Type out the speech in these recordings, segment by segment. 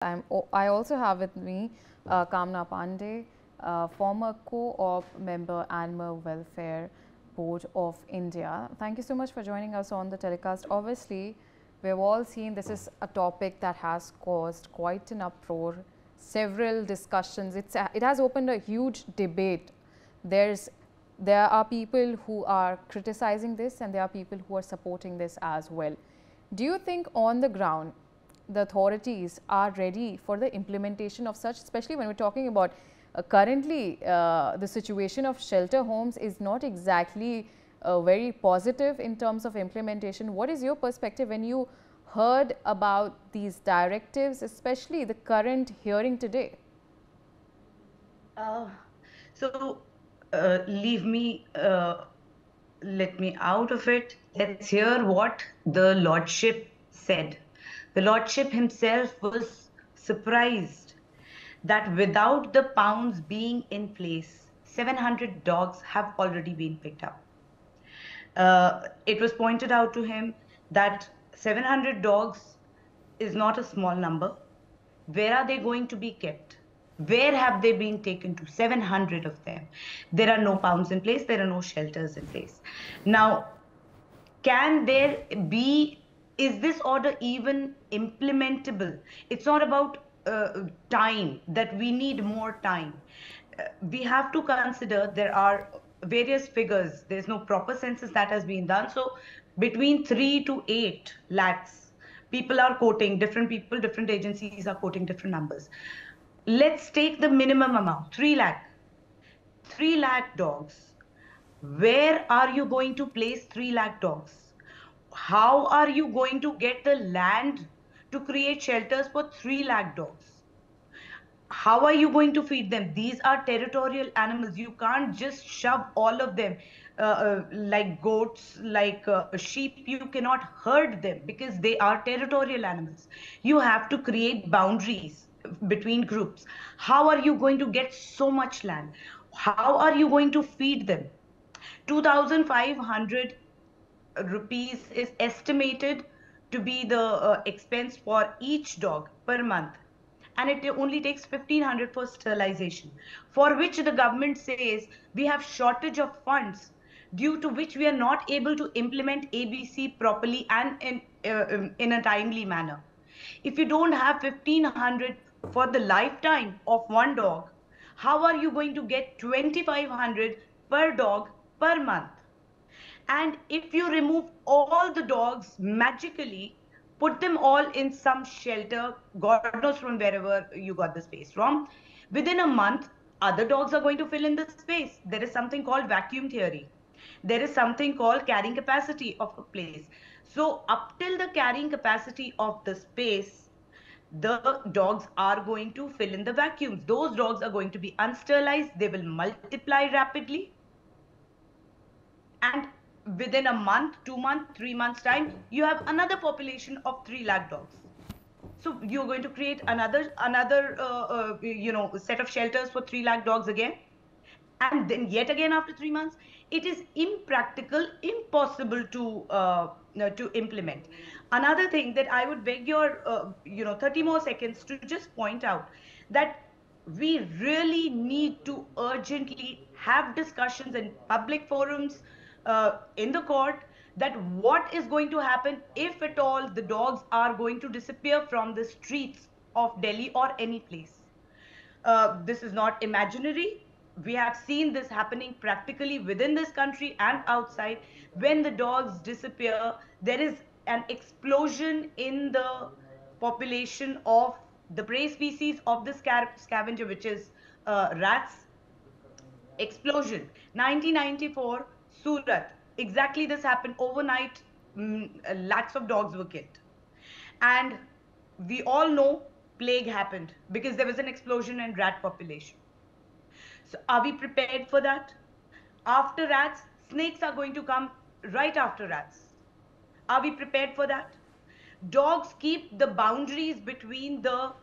I also have with me Kamna Pandey, former co-op member, Animal Welfare Board of India. Thank you so much for joining us on the telecast. Obviously, we've all seen this is a topic that has caused quite an uproar, several discussions. It has opened a huge debate. There's there are people who are criticizing this and there are people who are supporting this as well. Do you think on the ground the authorities are ready for the implementation of such, especially when we're talking about currently the situation of shelter homes is not exactly very positive in terms of implementation? What is your perspective when you heard about these directives, especially the current hearing today? Uh, so leave me, let me out of it. Let's hear what the Lordship said. The Lordship himself was surprised that without the pounds being in place, 700 dogs have already been picked up. It was pointed out to him that 700 dogs is not a small number. Where are they going to be kept? Where have they been taken to? 700 of them. There are no pounds in place, there are no shelters in place. Now, can there be, is this order even implementable? It's not about time, that we need more time. We have to consider there are various figures. There's no proper census that has been done. So between 3 to 8 lakhs, people are quoting, different people, different agencies are quoting different numbers. Let's take the minimum amount, 3 lakh. 3 lakh dogs. Where are you going to place 3 lakh dogs? How are you going to get the land to create shelters for 3 lakh dogs? How are you going to feed them? These are territorial animals. You can't just shove all of them like goats, like sheep. You cannot herd them because they are territorial animals. You have to create boundaries between groups. How are you going to get so much land? How are you going to feed them? 2,500 rupees is estimated to be the expense for each dog per month, and it only takes 1,500 for sterilization, for which the government says we have shortage of funds, due to which we are not able to implement ABC properly and in a timely manner. If you don't have 1,500 for the lifetime of one dog, how are you going to get 2,500 per dog per month? And if you remove all the dogs magically, put them all in some shelter, God knows from wherever you got the space from, within a month, other dogs are going to fill in the space. There is something called vacuum theory. There is something called carrying capacity of a place. So, up till the carrying capacity of the space, the dogs are going to fill in the vacuums. Those dogs are going to be unsterilized, they will multiply rapidly, and within a month, 2 months, 3 months time, you have another population of 3 lakh dogs. So you're going to create another set of shelters for 3 lakh dogs again, and then yet again after 3 months. It is impractical, impossible to implement. Another thing that I would beg your 30 more seconds to just point out, that we really need to urgently have discussions in public forums, in the court, that what is going to happen if at all the dogs are going to disappear from the streets of Delhi or any place. This is not imaginary. We have seen this happening practically within this country and outside. When the dogs disappear, there is an explosion in the population of the prey species of the scavenger, which is rats. Explosion. 1994, Surat. Exactly this happened overnight. Lakhs of dogs were killed. And we all know plague happened because there was an explosion in rat population. So are we prepared for that? After rats, snakes are going to come right after rats. Are we prepared for that? Dogs keep the boundaries between the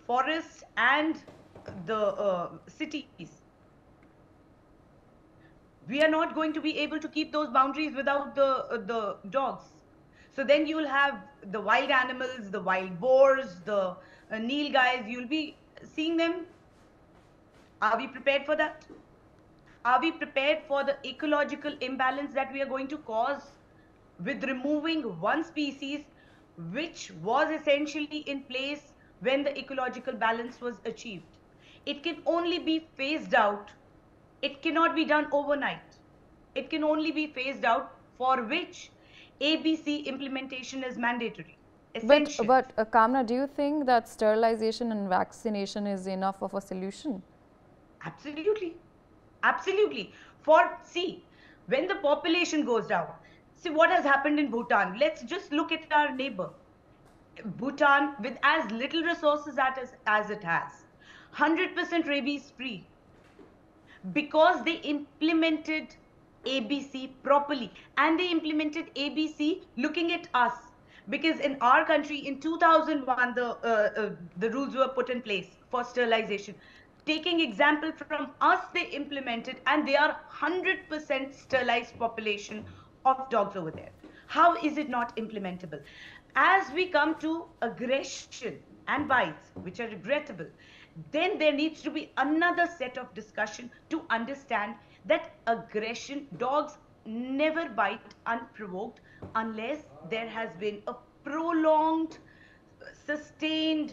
forest and the cities. We are not going to be able to keep those boundaries without the dogs. So then you'll have the wild animals, the wild boars, the nilgais. You'll be seeing them. Are we prepared for that? Are we prepared for the ecological imbalance that we are going to cause with removing one species which was essentially in place when the ecological balance was achieved? It can only be phased out. It cannot be done overnight. It can only be phased out, for which ABC implementation is mandatory, essential. But Kamna, do you think that sterilization and vaccination is enough of a solution? Absolutely. Absolutely. For, see, when the population goes down, see what has happened in Bhutan. Let's just look at our neighbor. Bhutan, with as little resources as it has, 100% rabies free, because they implemented ABC properly, and they implemented ABC looking at us. Because in our country in 2001, the rules were put in place for sterilization. Taking example from us, they implemented, and they are 100% sterilized population of dogs over there. How is it not implementable? As we come to aggression and bites, which are regrettable, then there needs to be another set of discussion to understand that aggression, dogs never bite unprovoked unless there has been a prolonged, sustained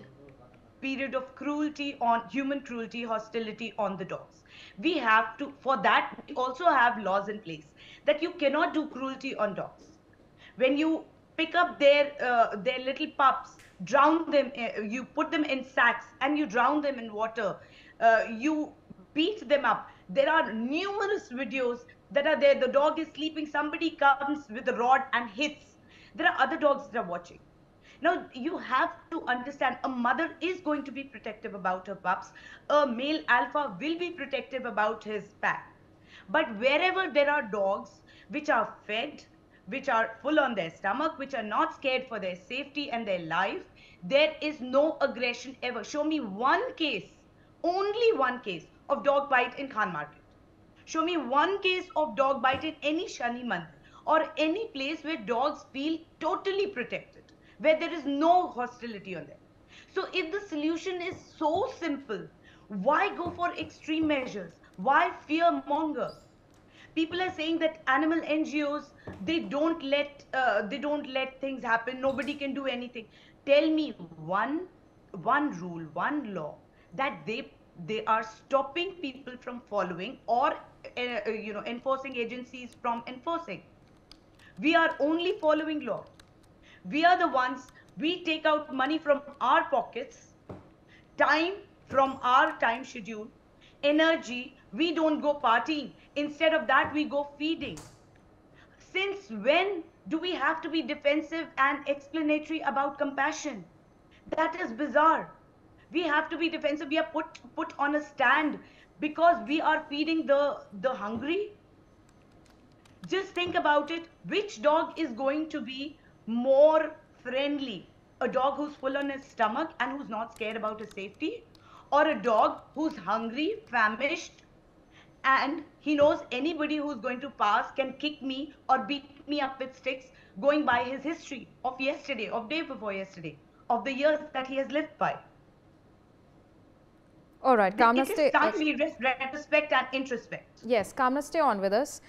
period of cruelty, on human cruelty, hostility on the dogs. We have to, for that we also have laws in place that you cannot do cruelty on dogs. When you pick up their little pups, drown them, you put them in sacks and you drown them in water, you beat them up. There are numerous videos that are there. The dog is sleeping, somebody comes with a rod and hits. There are other dogs that are watching. Now, you have to understand, a mother is going to be protective about her pups. A male alpha will be protective about his pack. But wherever there are dogs which are fed, which are full on their stomach, which are not scared for their safety and their life, there is no aggression ever. Show me one case, only one case of dog bite in Khan Market. Show me one case of dog bite in any Shani Mandir or any place where dogs feel totally protected, where there is no hostility on them. So if the solution is so simple, why go for extreme measures? Why fear monger? People are saying that animal NGOs, they don't let things happen. Nobody can do anything. Tell me one rule, one law that they are stopping people from following, or enforcing agencies from enforcing. We are only following law. We are the ones, we take out money from our pockets, time from our time schedule, energy, we don't go partying. Instead of that, we go feeding. Since when do we have to be defensive and explanatory about compassion? That is bizarre. We have to be defensive. We are put on a stand because we are feeding the hungry. Just think about it. Which dog is going to be more friendly? A dog who's full on his stomach and who's not scared about his safety? Or a dog who's hungry, famished, and he knows anybody who's going to pass can kick me or beat me up with sticks, going by his history of yesterday, of day before yesterday, of the years that he has lived by? All right, Kamna, It is time we retrospect and introspect. Yes, Kamna, stay on with us.